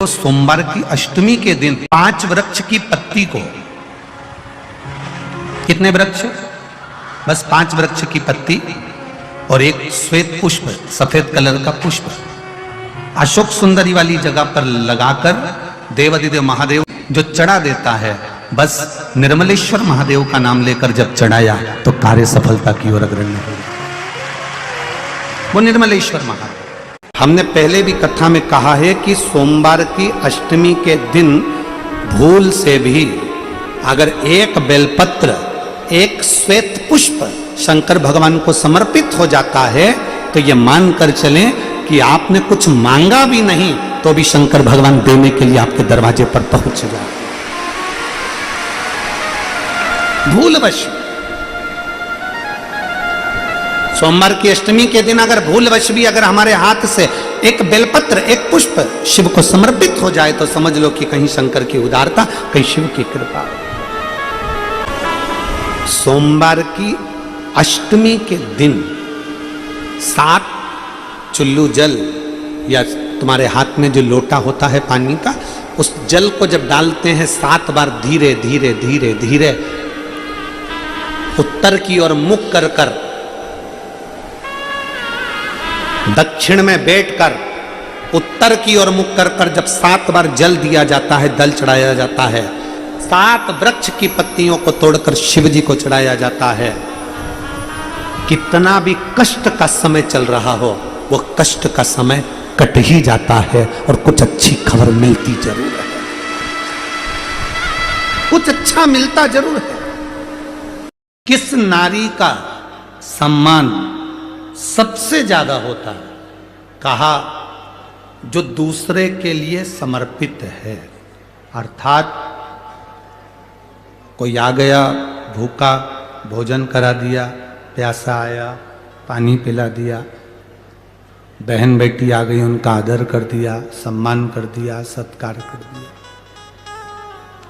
तो सोमवार की अष्टमी के दिन 5 वृक्ष की पत्ती को, कितने वृक्ष? बस 5 वृक्ष की पत्ती और एक श्वेत पुष्प, सफेद कलर का पुष्प अशोक सुंदरी वाली जगह पर लगाकर देवाधिदेव महादेव जो चढ़ा देता है, बस निर्मलेश्वर महादेव का नाम लेकर जब चढ़ाया तो कार्य सफलता की ओर अग्रणी हो। वो निर्मलेश्वर महादेव। हमने पहले भी कथा में कहा है कि सोमवार की अष्टमी के दिन भूल से भी अगर एक बेलपत्र, एक श्वेत पुष्प शंकर भगवान को समर्पित हो जाता है तो ये मानकर चलें कि आपने कुछ मांगा भी नहीं तो भी शंकर भगवान देने के लिए आपके दरवाजे पर पहुंच जाए। भूलवश सोमवार की अष्टमी के दिन अगर भूलवश भी अगर हमारे हाथ से एक बेलपत्र, एक पुष्प शिव को समर्पित हो जाए तो समझ लो कि कहीं शंकर की उदारता, कहीं शिव की कृपा। सोमवार की अष्टमी के दिन 7 चुल्लू जल या तुम्हारे हाथ में जो लोटा होता है पानी का, उस जल को जब डालते हैं 7 बार धीरे धीरे धीरे धीरे उत्तर की ओर मुख कर कर, दक्षिण में बैठकर उत्तर की ओर मुख कर कर जब 7 बार जल दिया जाता है, दल चढ़ाया जाता है, 7 वृक्ष की पत्तियों को तोड़कर शिव जी को चढ़ाया जाता है। कितना भी कष्ट का समय चल रहा हो, वो कष्ट का समय कट ही जाता है और कुछ अच्छी खबर मिलती जरूर है, कुछ अच्छा मिलता जरूर है। किस नारी का सम्मान सबसे ज्यादा होता है? कहा जो दूसरे के लिए समर्पित है। अर्थात कोई आ गया भूखा, भोजन करा दिया, प्यासा आया पानी पिला दिया, बहन बेटी आ गई उनका आदर कर दिया, सम्मान कर दिया, सत्कार कर दिया,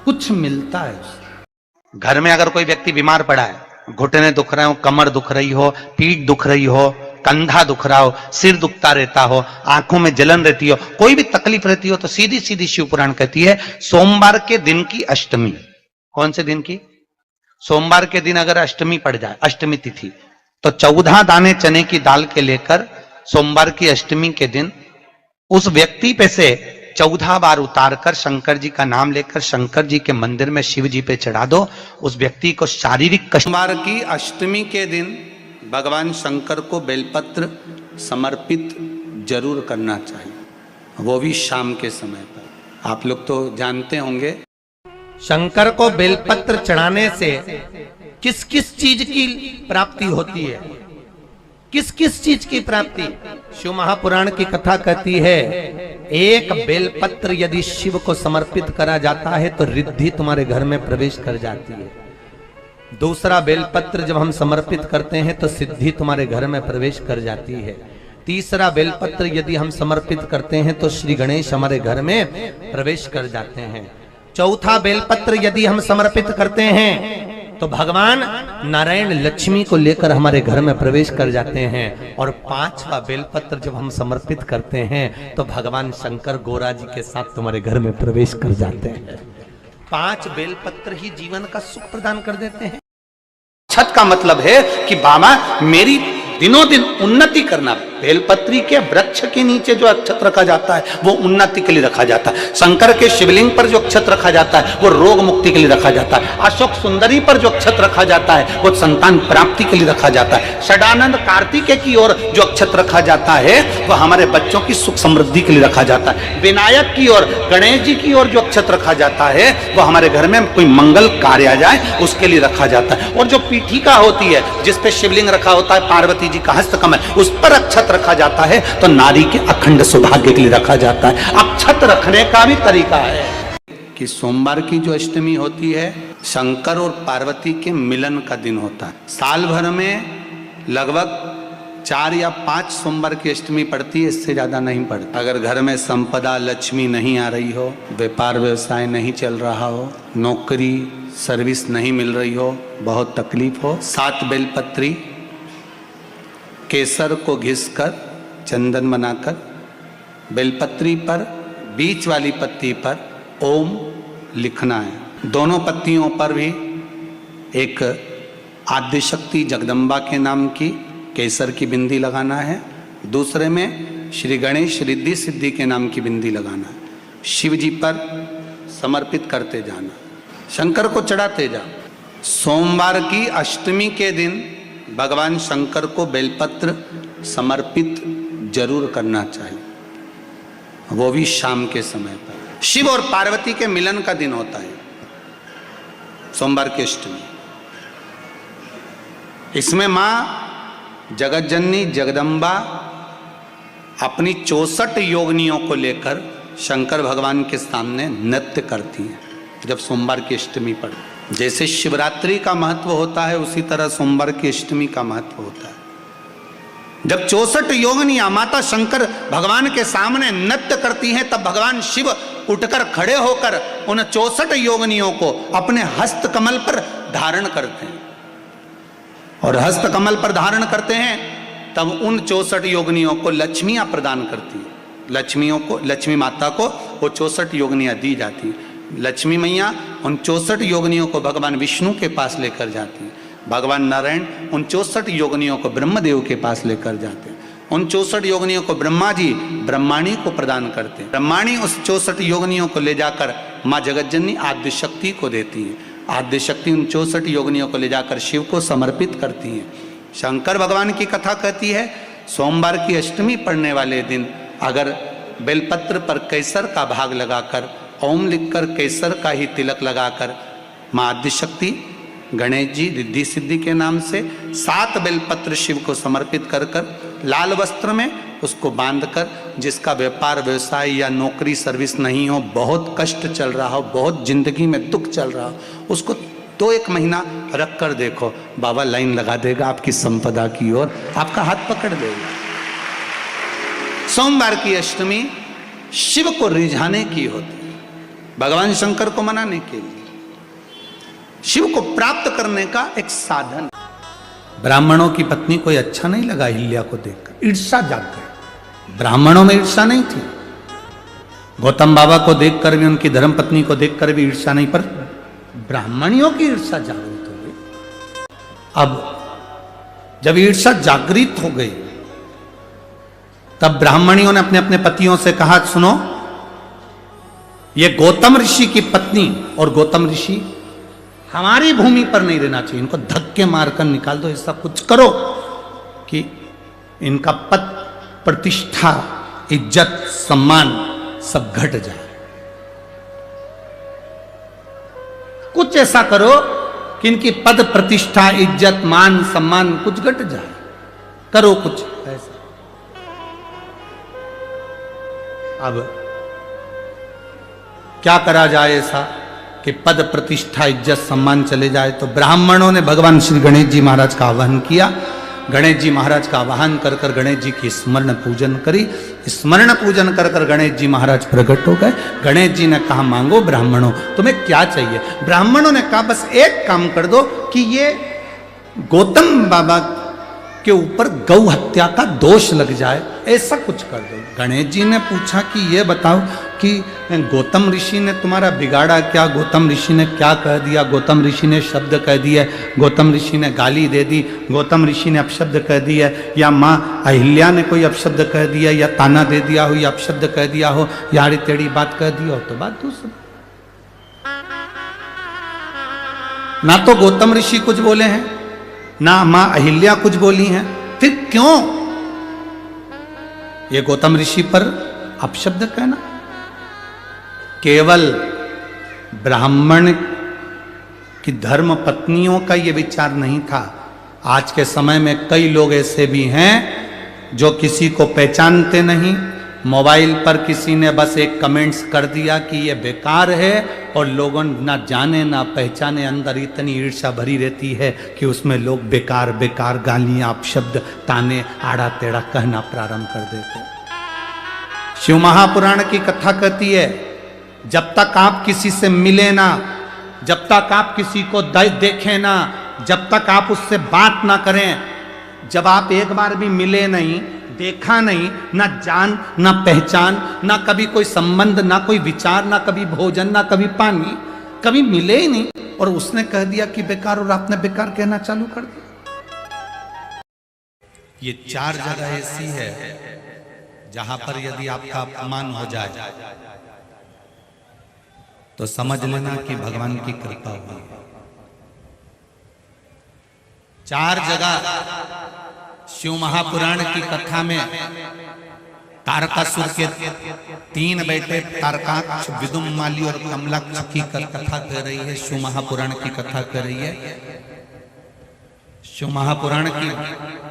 कुछ मिलता है उससे। घर में अगर कोई व्यक्ति बीमार पड़ा है, घुटने दुख रहे हो, कमर दुख रही हो, पीठ दुख रही हो, कंधा दुख रहा हो, सिर दुखता रहता हो, आंखों में जलन रहती हो, कोई भी तकलीफ रहती हो, तो सीधी सीधी शिव पुराण कहती है सोमवार के दिन की अष्टमी। कौन से दिन की? सोमवार के दिन अगर अष्टमी पड़ जाए, अष्टमी तिथि, तो 14 दाने चने की दाल के लेकर सोमवार की अष्टमी के दिन उस व्यक्ति पे से 14 बार उतारकर शंकर जी का नाम लेकर शंकर जी के मंदिर में शिव जी पे चढ़ा दो। उस व्यक्ति को शारीरिक कष्ट। सोमवार की अष्टमी के दिन भगवान शंकर को बेलपत्र समर्पित जरूर करना चाहिए, वो भी शाम के समय पर। आप लोग तो जानते होंगे शंकर को बेलपत्र चढ़ाने से किस किस चीज की प्राप्ति होती है, किस किस चीज की प्राप्ति? शिव महापुराण की कथा कहती है एक बेलपत्र यदि शिव को समर्पित करा जाता है तो रिद्धि तुम्हारे घर में प्रवेश कर जाती है। दूसरा बेलपत्र जब हम समर्पित करते हैं तो सिद्धि तुम्हारे घर में प्रवेश कर जाती है। तीसरा बेलपत्र यदि हम समर्पित करते हैं तो श्री गणेश हमारे घर में प्रवेश कर जाते हैं। चौथा बेलपत्र यदि हम समर्पित करते हैं तो भगवान नारायण लक्ष्मी को लेकर हमारे घर में प्रवेश कर जाते हैं। और 5वां बेलपत्र जब हम समर्पित करते हैं तो भगवान शंकर गोरा जी के साथ तुम्हारे घर में प्रवेश कर जाते हैं। 5 बेलपत्र ही जीवन का सुख प्रदान कर देते हैं। छत का मतलब है कि बाबा मेरी दिनों दिन उन्नति करना। बेलपत्री के वृक्ष के नीचे जो अक्षत रखा जाता है वो उन्नति के लिए रखा जाता है। शंकर के शिवलिंग पर जो अक्षत रखा जाता है वो रोग मुक्ति के लिए रखा जाता है। अशोक सुंदरी पर जो अक्षत रखा जाता है वो संतान प्राप्ति के लिए रखा जाता है। षडानंद कार्तिकेय की ओर जो अक्षत रखा जाता है वो हमारे बच्चों की सुख समृद्धि के लिए रखा जाता है। विनायक की ओर, गणेश जी की ओर जो अक्षत रखा जाता है वो हमारे घर में कोई मंगल कार्य आ जाए उसके लिए रखा जाता है। और जो पीठिका होती है जिसपे शिवलिंग रखा होता है, पार्वती जी का हस्तकमल, उस पर अक्षत रखा जाता है तो नारी के अखंड सौभाग्य के लिए रखा जाता है। अक्षत रखने का भी तरीका है कि सोमवार की जो अष्टमी होती है शंकर और पार्वती के मिलन का दिन होता है। साल भर में लगभग 4 या 5 सोमवार की अष्टमी पड़ती है, इससे ज्यादा नहीं पड़ती। अगर घर में संपदा लक्ष्मी नहीं आ रही हो, व्यापार व्यवसाय नहीं चल रहा हो, नौकरी सर्विस नहीं मिल रही हो, बहुत तकलीफ हो, 7 बेलपत्री केसर को घिसकर चंदन बनाकर बेलपत्री पर बीच वाली पत्ती पर ओम लिखना है। दोनों पत्तियों पर भी एक आद्यशक्ति जगदम्बा के नाम की केसर की बिंदी लगाना है, दूसरे में श्री गणेश रिद्धि सिद्धि के नाम की बिंदी लगाना है। शिव जी पर समर्पित करते जाना, शंकर को चढ़ाते जा। सोमवार की अष्टमी के दिन भगवान शंकर को बेलपत्र समर्पित जरूर करना चाहिए, वो भी शाम के समय पर। शिव और पार्वती के मिलन का दिन होता है सोमवार की अष्टमी। इसमें मां जगत जननी जगदम्बा अपनी 64 योगिनियों को लेकर शंकर भगवान के सामने नृत्य करती हैं जब सोमवार की अष्टमी पर। जैसे शिवरात्रि का महत्व होता है उसी तरह सोमवार की अष्टमी का महत्व होता है। जब 64 योगिनियां माता शंकर भगवान के सामने नृत्य करती हैं तब भगवान शिव उठकर खड़े होकर उन 64 योगिनियों को अपने हस्त कमल पर धारण करते हैं, और हस्त कमल पर धारण करते हैं तब उन 64 योगिनियों को लक्ष्मियां प्रदान करती हैं। लक्ष्मी माता को वो 64 योगिनियां दी जाती हैं। लक्ष्मी मैया उन 64 योगिनियों को भगवान विष्णु के पास लेकर जाती हैं। भगवान नारायण उन 64 योगिनियों को ब्रह्मदेव के पास लेकर जाते हैं। उन 64 योगिनियों को ब्रह्मा जी ब्रह्माणी को प्रदान करते हैं। ब्रह्माणी उस 64 योगिनियों को ले जाकर माँ जगतजननी आद्य शक्ति को देती हैं। आद्य शक्ति उन 64 योगिनियों को ले जाकर शिव को समर्पित करती हैं। शंकर भगवान की कथा कहती है सोमवार की अष्टमी पड़ने वाले दिन अगर बेलपत्र पर केसर का भाग लगाकर ओम लिखकर केसर का ही तिलक लगाकर माँ आद्यशक्ति गणेश जी रिद्धि सिद्धि के नाम से 7 बेलपत्र शिव को समर्पित कर लाल वस्त्र में उसको बांधकर, जिसका व्यापार व्यवसाय या नौकरी सर्विस नहीं हो, बहुत कष्ट चल रहा हो, बहुत जिंदगी में दुख चल रहा हो, उसको 2-1 महीना रख कर देखो, बाबा लाइन लगा देगा आपकी संपदा की ओर, आपका हाथ पकड़ देगा। सोमवार की अष्टमी शिव को रिझाने की होती है, भगवान शंकर को मनाने के लिए, शिव को प्राप्त करने का एक साधन। ब्राह्मणों की पत्नी कोई अच्छा नहीं लगा अहिल्या को देखकर, ईर्ष्या जाग गई। ब्राह्मणों में ईर्ष्या नहीं थी, गौतम बाबा को देखकर भी, उनकी धर्म पत्नी को देखकर भी ईर्ष्या नहीं, पर ब्राह्मणियों की ईर्ष्या जागृत हो गई। अब जब ईर्ष्या जागृत हो गई तब ब्राह्मणियों ने अपने अपने पतियों से कहा सुनो, ये गौतम ऋषि की पत्नी और गौतम ऋषि हमारी भूमि पर नहीं रहना चाहिए, इनको धक्के मारकर निकाल दो, ऐसा कुछ करो कि इनका पद प्रतिष्ठा इज्जत सम्मान सब घट जाए। कुछ ऐसा करो कि इनकी पद प्रतिष्ठा इज्जत मान सम्मान कुछ घट जाए, करो कुछ ऐसा। अब क्या करा जाए ऐसा कि पद प्रतिष्ठा इज्जत सम्मान चले जाए? तो ब्राह्मणों ने भगवान श्री गणेश जी महाराज का आवाहन किया। गणेश जी महाराज का आवाहन कर कर गणेश जी की स्मरण पूजन करी। स्मरण पूजन कर कर गणेश जी महाराज प्रकट हो गए। गणेश जी ने कहा मांगो ब्राह्मणों, तुम्हें क्या चाहिए? ब्राह्मणों ने कहा बस एक काम कर दो कि ये गौतम बाबा के ऊपर गौ हत्या का दोष लग जाए, ऐसा कुछ कर दो। गणेश जी ने पूछा कि ये बताओ कि गौतम ऋषि ने तुम्हारा बिगाड़ा क्या? गौतम ऋषि ने क्या कह दिया? गौतम ऋषि ने शब्द कह दिया, गौतम ऋषि ने गाली दे दी, गौतम ऋषि ने अपशब्द कह दिया, या माँ अहिल्या ने कोई अपशब्द कह दिया, या ताना दे दिया हो, या अपशब्द कह दिया हो, या आड़ी टेढ़ी बात कह दी हो, तो बात दूसरी। ना तो गौतम ऋषि कुछ बोले हैं, ना माँ अहिल्या कुछ बोली हैं, फिर क्यों ये गौतम ऋषि पर अपशब्द कहना? केवल ब्राह्मण की धर्म पत्नियों का ये विचार नहीं था। आज के समय में कई लोग ऐसे भी हैं जो किसी को पहचानते नहीं, मोबाइल पर किसी ने बस एक कमेंट्स कर दिया कि ये बेकार है, और लोगों ना जाने ना पहचाने अंदर इतनी ईर्ष्या भरी रहती है कि उसमें लोग बेकार बेकार गालियां अपशब्द ताने आड़ा टेढ़ा कहना प्रारंभ कर देते। शिव महापुराण की कथा कहती है जब तक आप किसी से मिले ना, जब तक आप किसी को देखें ना, जब तक आप उससे बात ना करें, जब आप एक बार भी मिले नहीं, देखा नहीं, ना जान, ना पहचान, ना कभी कोई संबंध, ना कोई विचार, ना कभी भोजन, ना कभी पानी, कभी मिले ही नहीं, और उसने कह दिया कि बेकार, और आपने बेकार कहना चालू कर दिया। ये 4 जगह ऐसी है जहां पर यदि आपका अपमान हो जाए तो समझ लेना कि भगवान की कृपा हुई। 4 जगह शिव महापुराण की कथा में तारकासुर के 3 बेटे तारकाक्ष, विदुमाली और कमलाक्ष की कथा कह रही है। शिव महापुराण की कथा कह रही है। शिव महापुराण की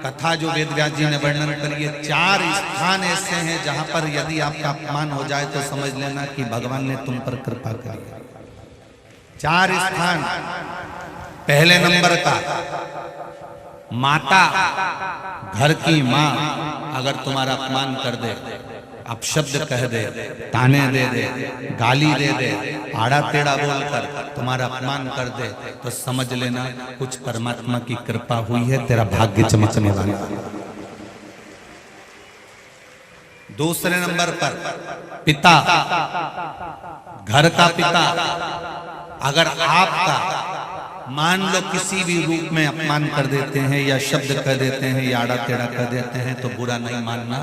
कथा जो वेद व्यास जी ने वर्णन करी है, 4 स्थान ऐसे हैं जहां पर यदि आपका अपमान हो जाए तो समझ लेना कि भगवान ने तुम पर कृपा करी। 4 स्थान। पहले नंबर का, माता, घर की माँ अगर तुम्हारा अपमान कर दे, अपशब्द कह दे, ताने दे दे, गाली दे दे, आड़ा टेढ़ा बोलकर तुम्हारा अपमान कर दे, तो समझ लेना कुछ परमात्मा की कृपा हुई है, तेरा भाग्य चमकने वाला। दूसरे नंबर पर पिता, घर का पिता अगर आपका मान लो किसी भी रूप में अपमान कर देते हैं या शब्द कह देते हैं या आड़ा टेढ़ा कह देते हैं तो बुरा नहीं मानना।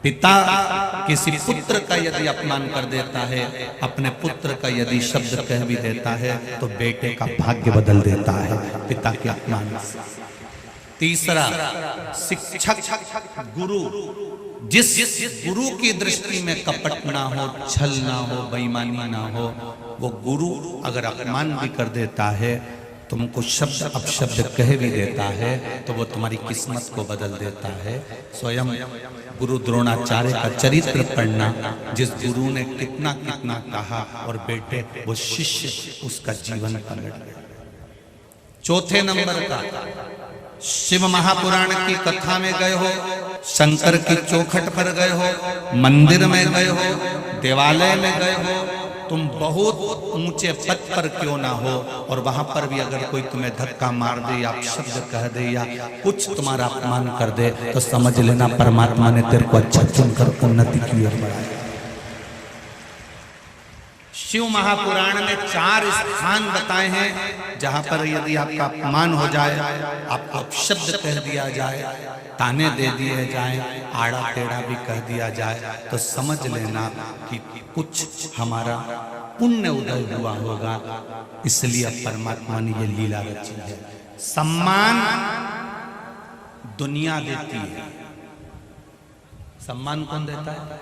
पिता किसी पुत्र का यदि अपमान कर देता है, अपने पुत्र का यदि शब्द कह भी देता है तो बेटे का भाग्य बदल देता है पिता के अपमान से। तीसरा, शिक्षक, गुरु, जिस गुरु की दृष्टि में कपट ना हो, छल ना हो, बेईमानी ना हो, वो गुरु अगर अपमान भी कर देता है, तुमको शब्द अपशब्द कह भी देता है, तो वो तुम्हारी किस्मत को बदल देता है। स्वयं गुरु द्रोणाचार्य का चरित्र पढ़ना, जिस गुरु ने कितना कितना कहा और बेटे वो शिष्य उसका जीवन पलट गया। चौथे नंबर का, शिव महापुराण की कथा में गए हो, शंकर की चौखट पर गए हो, मंदिर में गए हो, देवालय में गए हो, तुम बहुत ऊंचे पद पर क्यों ना हो, और वहां पर भी अगर कोई तुम्हें धक्का मार दे या शब्द कह दे या कुछ तुम्हारा अपमान कर दे, तो समझ लेना परमात्मा ने तेरे को अच्छा चुनकर उन्नति की ओर बढ़ाया। शिव महापुराण में 4 स्थान बताए हैं जहां पर यदि आपका अपमान हो जाए, आपको अपशब्द कह दिया जाए, ताने दे दिए जाए, आड़ा टेढ़ा भी कह दिया जाए, तो समझ लेना कि कुछ हमारा पुण्य उदय हुआ होगा, इसलिए परमात्मा ने ये लीला रची है। सम्मान दुनिया देती है, सम्मान कौन देता है?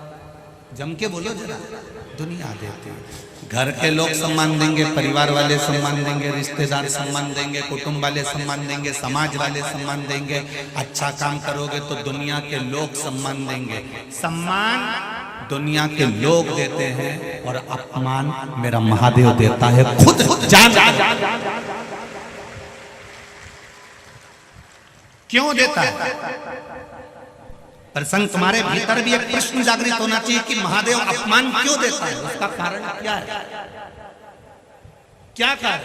जम के बोलो जरा। दुनिया देती है। घर के लोग सम्मान देंगे, परिवार वाले सम्मान देंगे, रिश्तेदार सम्मान देंगे, कुटुंब वाले सम्मान देंगे, समाज वाले सम्मान देंगे। अच्छा काम करोगे तो दुनिया के लोग सम्मान देंगे। सम्मान दुनिया के लोग देते हैं और अपमान मेरा महादेव देता है खुद जान। क्यों देता है? प्रसंग तुम्हारे भीतर भी एक प्रश्न जागृत होना चाहिए कि महादेव अपमान क्यों देता है, उसका कारण क्या है? क्या कारण?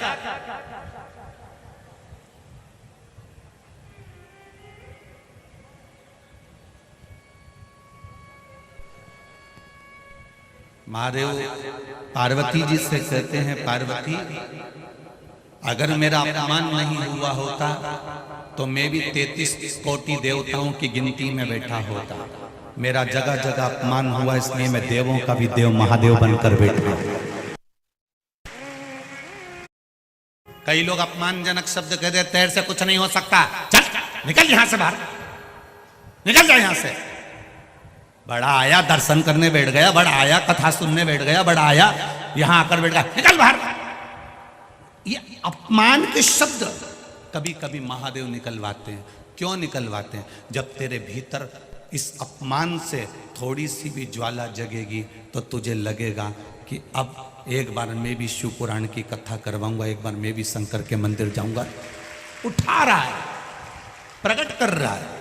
महादेव पार्वती जी से कहते हैं, पार्वती अगर मेरा अपमान नहीं हुआ होता तो मैं भी 33 कोटि देवताओं की गिनती में बैठा होता। मेरा जगह जगह अपमान हुआ, इसलिए मैं देवों का भी देव महादेव बनकर बैठा। कई लोग अपमानजनक शब्द कह देते, तेरे से कुछ नहीं हो सकता, चल निकल यहां से बाहर, निकल जा यहां से। बड़ा आया दर्शन करने बैठ गया, बड़ा आया कथा सुनने बैठ गया, बड़ा आया यहां आकर बैठ गया, निकल बाहर। ये अपमान के शब्द कभी कभी महादेव निकलवाते हैं। क्यों निकलवाते हैं? जब तेरे भीतर इस अपमान से थोड़ी सी भी ज्वाला जगेगी तो तुझे लगेगा कि अब एक बार मैं भी शिव पुराण की कथा करवाऊंगा, एक बार मैं भी शंकर के मंदिर जाऊंगा। उठा रहा है, प्रकट कर रहा है।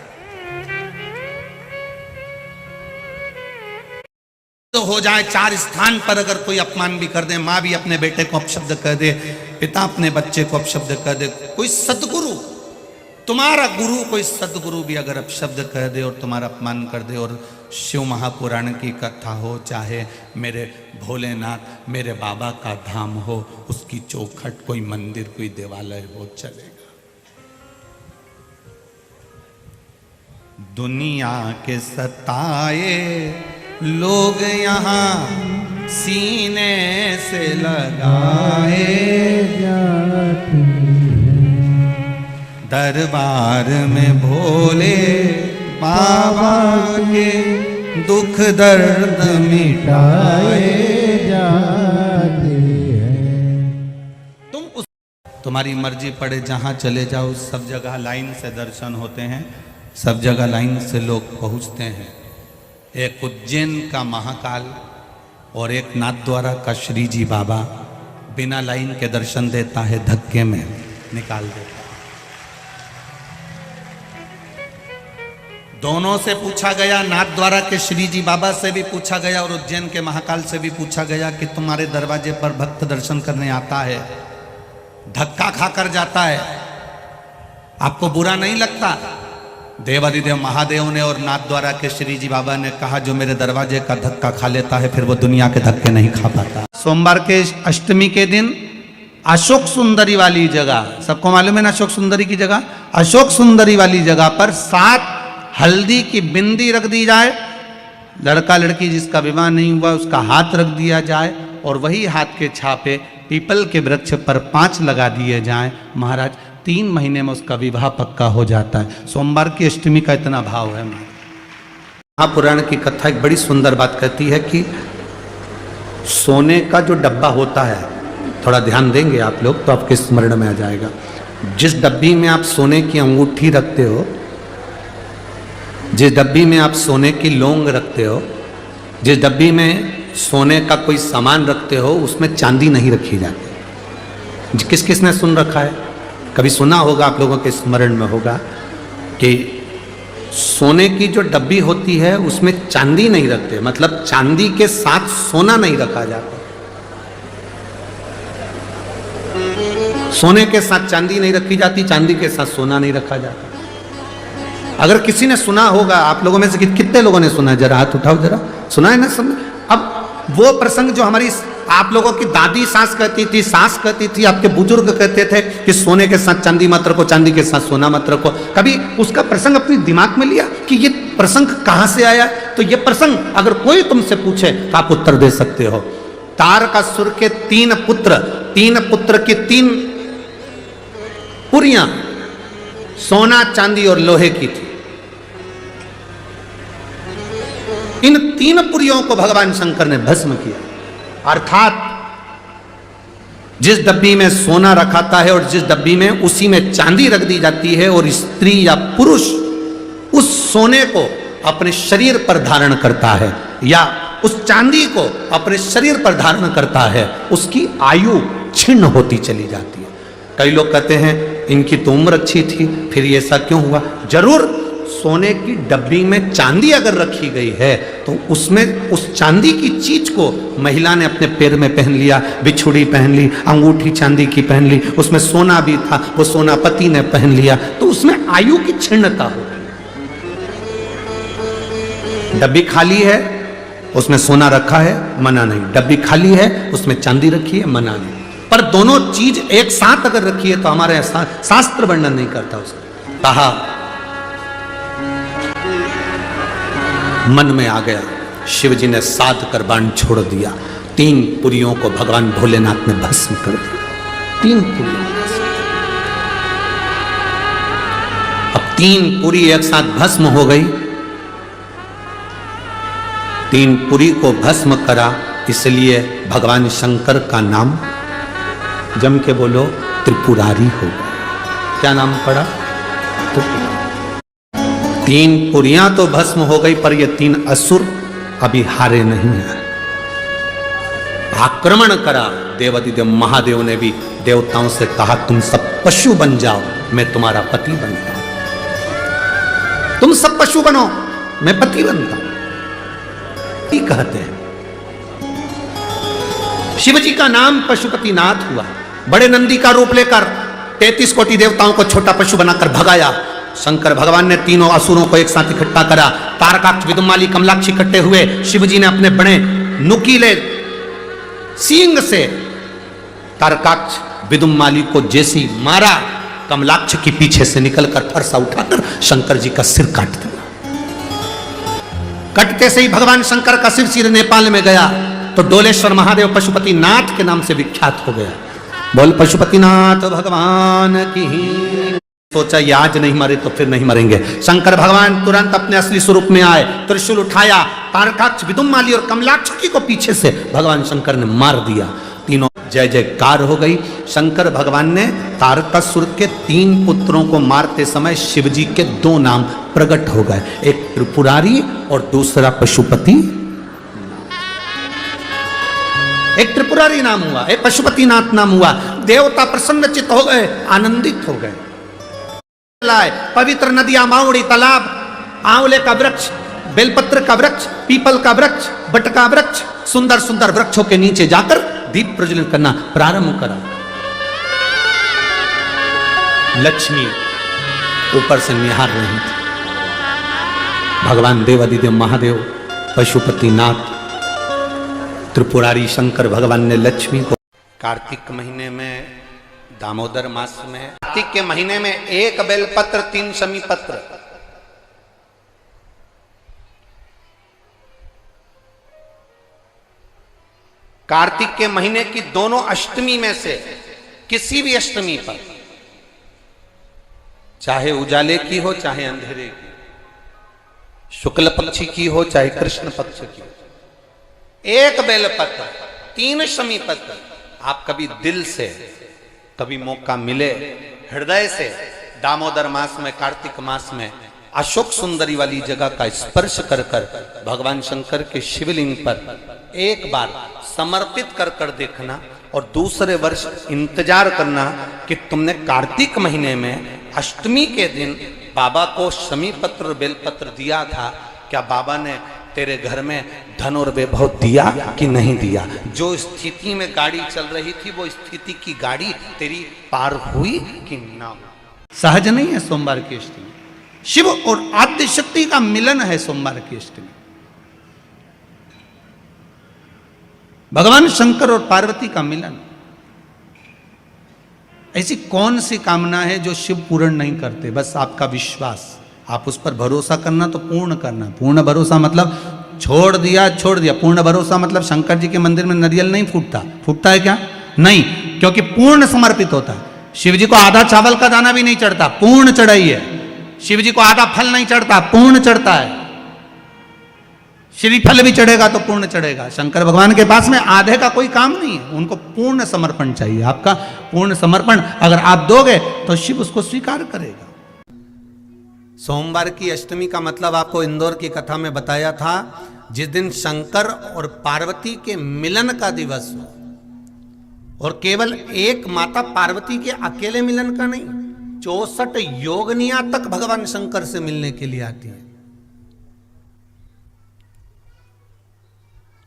तो हो जाए 4 स्थान पर अगर कोई अपमान भी कर दे, माँ भी अपने बेटे को अपशब्द कह दे, पिता अपने बच्चे को अपशब्द कह दे, कोई सदगुरु तुम्हारा गुरु कोई सदगुरु भी अगर अपशब्द कह दे और तुम्हारा अपमान कर दे, और शिव महापुराण की कथा हो, चाहे मेरे भोलेनाथ मेरे बाबा का धाम हो, उसकी चौखट कोई मंदिर कोई देवालय हो, चलेगा। दुनिया के सताए लोग यहाँ सीने से लगाए जाते हैं, दरबार में भोले बाबा के दुख दर्द मिटाए जाते हैं। तुम्हारी मर्जी पड़े जहाँ चले जाओ, सब जगह लाइन से दर्शन होते हैं, सब जगह लाइन से लोग पहुँचते हैं। एक उज्जैन का महाकाल और एक नाथद्वारा का श्री जी बाबा बिना लाइन के दर्शन देता है, धक्के में निकाल देता है। दोनों से पूछा गया, नाथद्वारा के श्री जी बाबा से भी पूछा गया और उज्जैन के महाकाल से भी पूछा गया कि तुम्हारे दरवाजे पर भक्त दर्शन करने आता है, धक्का खाकर जाता है, आपको बुरा नहीं लगता? देवादिदेव महादेव ने और नाथद्वारा के श्री जी बाबा ने कहा, जो मेरे दरवाजे का धक्का खा लेता है फिर वो दुनिया के धक्के नहीं खा पाता। सोमवार के अष्टमी के दिन अशोक सुंदरी वाली जगह, सबको मालूम है ना अशोक सुंदरी की जगह? अशोक सुंदरी वाली जगह पर 7 हल्दी की बिंदी रख दी जाए, लड़का लड़की जिसका विवाह नहीं हुआ उसका हाथ रख दिया जाए, और वही हाथ के छापे पीपल के वृक्ष पर 5 लगा दिए जाएं। महाराज 3 महीने में उसका विवाह पक्का हो जाता है। सोमवार की अष्टमी का इतना भाव है। महापुराण की कथा एक बड़ी सुंदर बात कहती है कि सोने का जो डब्बा होता है, थोड़ा ध्यान देंगे आप लोग तो आपके स्मरण में आ जाएगा। जिस डब्बी में आप सोने की अंगूठी रखते हो, जिस डब्बी में आप सोने की लौंग रखते हो, जिस डब्बी में सोने का कोई सामान रखते हो, उसमें चांदी नहीं रखी जाती। किस किस ने सुन रखा है? कभी सुना होगा, आप लोगों के स्मरण में होगा कि सोने की जो डब्बी होती है उसमें चांदी नहीं रखते, मतलब चांदी के साथ सोना नहीं रखा जाता। सोने के साथ चांदी नहीं रखी जाती, चांदी के साथ सोना नहीं रखा जाता। अगर किसी ने सुना होगा, आप लोगों में से कितने लोगों ने सुना है? जरा हाथ उठाओ, जरा सुना है ना सब? अब वो प्रसंग जो हमारी आप लोगों की दादी सास कहती थी, सास कहती थी, आपके बुजुर्ग कहते थे कि सोने के साथ चांदी मत रखो, चांदी के साथ सोना मत रखो, कभी उसका प्रसंग अपने दिमाग में लिया कि ये प्रसंग कहां से आया? तो ये प्रसंग अगर कोई तुमसे पूछे तो आप उत्तर दे सकते हो। तारकासुर के 3 पुत्र की 3 पुरियां सोना, चांदी और लोहे की थी। इन 3 पुरियों को भगवान शंकर ने भस्म किया, अर्थात जिस डब्बी में सोना रखाता है और जिस डब्बी में उसी में चांदी रख दी जाती है, और स्त्री या पुरुष उस सोने को अपने शरीर पर धारण करता है या उस चांदी को अपने शरीर पर धारण करता है, उसकी आयु क्षीण होती चली जाती है। कई लोग कहते हैं इनकी तो उम्र अच्छी थी, फिर ये ऐसा क्यों हुआ? जरूर सोने की डब्बी में चांदी अगर रखी गई है तो उसमें उस चांदी की चीज को महिला ने अपने पैर में पहन लिया, बिछुड़ी पहन ली, अंगूठी चांदी की पहन ली, उसमें सोना भी था, वो सोना पति ने पहन लिया, तो उसमें आयु की क्षीणता हो। डब्बी खाली है, उसमें सोना रखा है, मना नहीं। डब्बी खाली है, उसमें चांदी रखी है, मना नहीं। पर दोनों चीज एक साथ अगर रखी है तो हमारे शास्त्र वर्णन नहीं करता उसका। कहा मन में आ गया, शिव जी ने 7 कर बाण छोड़ दिया, 3 पुरियों को भगवान भोलेनाथ ने भस्म कर दिया। 3 पुरियों, अब 3 पुरी एक साथ भस्म हो गई। 3 पुरी को भस्म करा, इसलिए भगवान शंकर का नाम जम के बोलो त्रिपुरारी हो गया। क्या नाम पड़ा? 3 पुरियां तो भस्म हो गई, पर ये 3 असुर अभी हारे नहीं हैं। आक्रमण करा। देवादिदेव महादेव ने भी देवताओं से कहा, तुम सब पशु बन जाओ, मैं तुम्हारा पति बनता हूं। तुम सब पशु बनो, मैं पति बनता हूं। ये कहते हैं। शिव जी का नाम पशुपतिनाथ हुआ। बड़े नंदी का रूप लेकर 33 कोटि देवताओं को छोटा पशु बनाकर भगाया। शंकर भगवान ने तीनों असुरों को एक साथ इकट्ठा करा। तारकाक्ष, विदुमाली, कमलाक्ष इकट्ठे हुए। शिवजी ने अपने बड़े नुकीले सींग से तारकाक्ष, विदुमाली को जैसे ही मारा, कमलाक्ष की पीछे से निकलकर फरसा उठाकर शंकर जी का सिर काट दिया। कटते से ही भगवान शंकर का सिर सीधे नेपाल में गया तो डोलेश्वर महादेव पशुपति नाथ के नाम से विख्यात हो गया। बोल पशुपतिनाथ भगवान की। सोचा ये आज नहीं मरे तो फिर नहीं मरेंगे। शंकर भगवान तुरंत अपने असली स्वरूप में आए, त्रिशूल उठाया, तारकाक्ष, विदुमाली और कमलाक्ष को पीछे से भगवान शंकर ने मार दिया। तीनों जय जयकार हो गई। शंकर भगवान ने तारकासुर के 3 पुत्रों को मारते समय शिवजी के 2 नाम प्रकट हो गए, एक त्रिपुरारी और दूसरा पशुपति। एक त्रिपुरारी नाम हुआ, एक पशुपतिनाथ नाम हुआ। देवता प्रसन्नचित्त हो गए, आनंदित हो गए। पवित्र नदियां, मावड़ी, तालाब, आंवले का वृक्ष, बेलपत्र का वृक्ष, पीपल का वृक्ष, बट का वृक्ष, सुंदर सुंदर वृक्षों के नीचे जाकर दीप प्रज्वलित करना प्रारंभ करा। लक्ष्मी ऊपर से निहार रही थी। भगवान देवादिदेव महादेव, पशुपतिनाथ, त्रिपुरारी शंकर भगवान ने लक्ष्मी को कार्तिक महीने में, दामोदर मास में, कार्तिक के महीने में 1 बेलपत्र 3 शमी पत्र, कार्तिक के महीने की दोनों अष्टमी में से किसी भी अष्टमी पर, चाहे उजाले की हो चाहे अंधेरे की, शुक्ल पक्षी की हो चाहे कृष्ण पक्ष की, 1 बेलपत्र 3 शमी पत्र। आप कभी दिल से, कभी मौका मिले हृदय से दामोदर मास में, कार्तिक मास में अशोक सुंदरी वाली जगह का स्पर्श कर कर भगवान शंकर के शिवलिंग पर एक बार समर्पित कर कर देखना और दूसरे वर्ष इंतजार करना कि तुमने कार्तिक महीने में अष्टमी के दिन बाबा को शमी पत्र बेलपत्र दिया था, क्या बाबा ने तेरे घर में धन और वैभव दिया कि नहीं दिया? जो स्थिति में गाड़ी चल रही थी वो स्थिति की गाड़ी तेरी पार हुई कि ना? सहज नहीं है सोमवार की अष्टमी। शिव और आद्य शक्ति का मिलन है सोमवार की अष्टमी। भगवान शंकर और पार्वती का मिलन। ऐसी कौन सी कामना है जो शिव पूर्ण नहीं करते? बस आपका विश्वास, आप उस पर भरोसा करना तो पूर्ण करना। पूर्ण भरोसा मतलब छोड़ दिया छोड़ दिया। पूर्ण भरोसा मतलब शंकर जी के मंदिर में नारियल नहीं फूटता। फूटता है क्या? नहीं, क्योंकि पूर्ण समर्पित होता है। शिव जी को आधा चावल का दाना भी नहीं चढ़ता, पूर्ण चढ़ाई है। शिव जी को आधा फल नहीं चढ़ता, पूर्ण चढ़ता है। श्रीफल भी चढ़ेगा तो पूर्ण चढ़ेगा। शंकर भगवान के पास में आधे का कोई काम नहीं है, उनको पूर्ण समर्पण चाहिए। आपका पूर्ण समर्पण अगर आप दोगे तो शिव उसको स्वीकार करेगा। सोमवार की अष्टमी का मतलब आपको इंदौर की कथा में बताया था, जिस दिन शंकर और पार्वती के मिलन का दिवस हो। और केवल एक माता पार्वती के अकेले मिलन का नहीं, 64 योगनियां तक भगवान शंकर से मिलने के लिए आती है।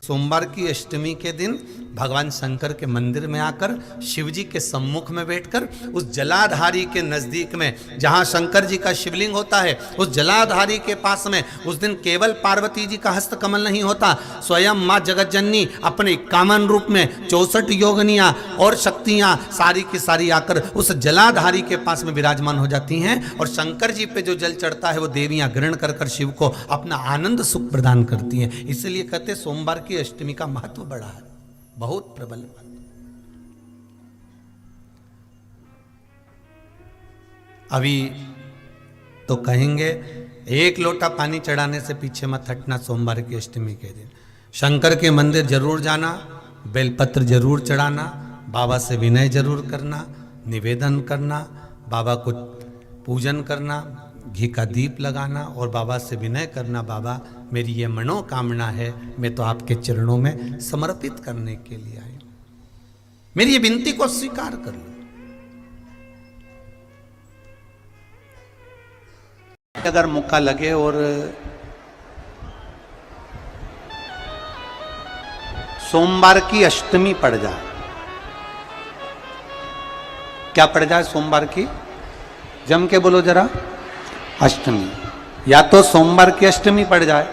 सोमवार की अष्टमी के दिन भगवान शंकर के मंदिर में आकर शिव जी के सम्मुख में बैठकर उस जलाधारी के नजदीक में जहां शंकर जी का शिवलिंग होता है, उस जलाधारी के पास में उस दिन केवल पार्वती जी का हस्त कमल नहीं होता, स्वयं मां जगतजननी अपने कामन रूप में 64 योगनियां और शक्तियां सारी की सारी आकर उस जलाधारी के पास में विराजमान हो जाती हैं। और शंकर जी पे जो जल चढ़ता है वो देवियां ग्रहण कर कर शिव को अपना आनंद सुख प्रदान करती हैं। इसलिए कहते सोमवार की अष्टमी का महत्व बड़ा है, बहुत प्रबल। अभी तो कहेंगे 1 लोटा पानी चढ़ाने से पीछे मत हटना। सोमवार की अष्टमी के दिन शंकर के मंदिर जरूर जाना, बेलपत्र जरूर चढ़ाना, बाबा से विनय जरूर करना, निवेदन करना, बाबा को पूजन करना, घी का दीप लगाना और बाबा से विनय करना, बाबा मेरी ये मनोकामना है, मैं तो आपके चरणों में समर्पित करने के लिए आई, मेरी ये विनती को स्वीकार कर लो। अगर मौका लगे और सोमवार की अष्टमी पड़ जाए क्या पड़ जाए सोमवार की? जम के बोलो जरा। अष्टमी। या तो सोमवार की अष्टमी पड़ जाए,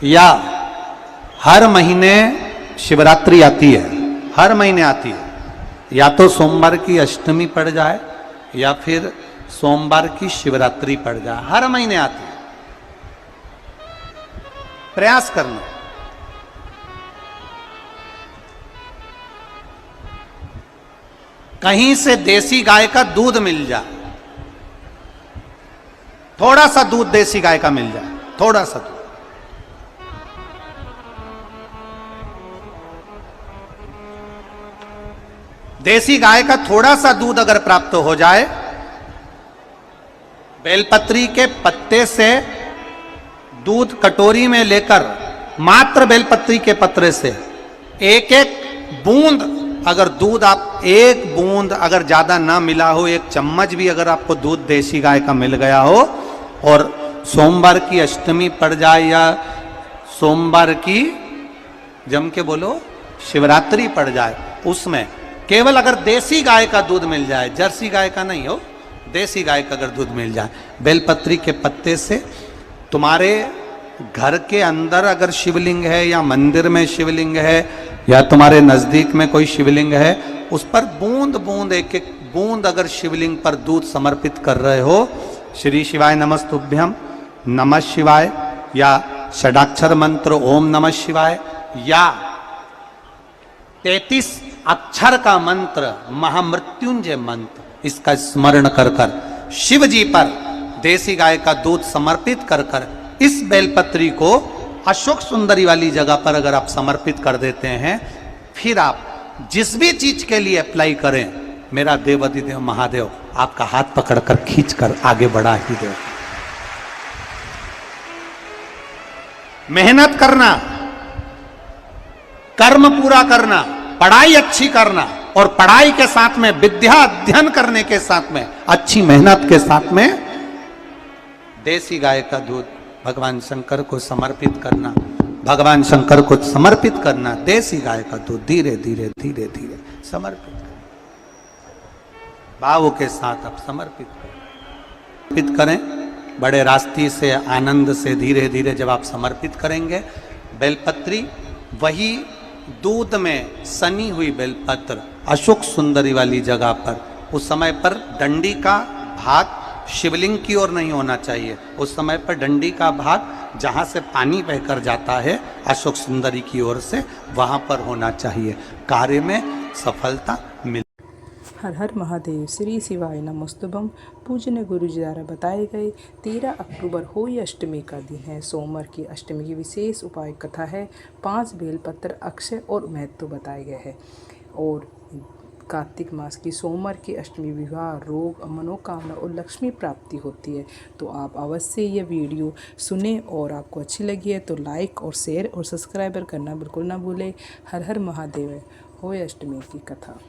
या हर महीने शिवरात्रि आती है, हर महीने आती है, या तो सोमवार की अष्टमी पड़ जाए या फिर सोमवार की शिवरात्रि पड़ जाए, हर महीने आती है। प्रयास करना। कहीं से देसी गाय का दूध मिल जाए, थोड़ा सा दूध देसी गाय का मिल जाए, थोड़ा सा दूध। देसी गाय का थोड़ा सा दूध अगर प्राप्त हो जाए, बेलपत्री के पत्ते से दूध कटोरी में लेकर, मात्र बेलपत्री के पत्रे से एक एक बूंद, अगर दूध आप एक बूंद अगर ज्यादा ना मिला हो, एक चम्मच भी अगर आपको दूध देसी गाय का मिल गया हो, और सोमवार की अष्टमी पड़ जाए या सोमवार की, जम के बोलो, शिवरात्रि पड़ जाए, उसमें केवल अगर देसी गाय का दूध मिल जाए, जर्सी गाय का नहीं हो, देसी गाय का अगर दूध मिल जाए, बेलपत्री के पत्ते से, तुम्हारे घर के अंदर अगर शिवलिंग है या मंदिर में शिवलिंग है या तुम्हारे नजदीक में कोई शिवलिंग है, उस पर बूंद बूंद, एक एक बूंद अगर शिवलिंग पर दूध समर्पित कर रहे हो, श्री शिवाय नमस्तुभ्यम, नमः शिवाय, या षडाक्षर मंत्र ओम नमः शिवाय, या 33 अक्षर का मंत्र महामृत्युंजय मंत्र, इसका स्मरण कर कर शिव जी पर देसी गाय का दूध समर्पित कर कर इस बेलपत्री को अशोक सुंदरी वाली जगह पर अगर आप समर्पित कर देते हैं, फिर आप जिस भी चीज के लिए अप्लाई करें, मेरा देवाधिदेव महादेव आपका हाथ पकड़कर खींचकर आगे बढ़ा ही दे। मेहनत करना, कर्म पूरा करना, पढ़ाई अच्छी करना, और पढ़ाई के साथ में विद्या अध्ययन करने के साथ में अच्छी मेहनत के साथ में देसी गाय का दूध भगवान शंकर को समर्पित करना, भगवान शंकर को समर्पित करना, देसी गाय का दूध धीरे धीरे धीरे धीरे समर्पित करना, भाव के साथ आप समर्पित करें। बड़े रास्ते से, आनंद से, धीरे धीरे जब आप समर्पित करेंगे, बेलपत्री वही दूध में सनी हुई बेलपत्र अशोक सुंदरी वाली जगह पर, उस समय पर डंडी का भाग शिवलिंग की ओर नहीं होना चाहिए, उस समय पर डंडी का भाग जहां से पानी बहकर जाता है अशोक सुंदरी की ओर से, वहां पर होना चाहिए। कार्य में सफलता मिल। हर हर महादेव। श्री शिवाय नमस्तुभम। पूजनीय गुरु जी द्वारा बताए गए 13 अक्टूबर होली अष्टमी का दिन है। सोमवार की अष्टमी की विशेष उपाय कथा है। 5 बेलपत्र, अक्षय और महत्व बताए गए हैं। और कार्तिक मास की सोमवार की अष्टमी विवाह, रोग, मनोकामना और लक्ष्मी प्राप्ति होती है। तो आप अवश्य ये वीडियो सुने, और आपको अच्छी लगी है तो लाइक और शेयर और सब्सक्राइबर करना बिल्कुल ना भूलें। हर हर महादेव। होली अष्टमी की कथा।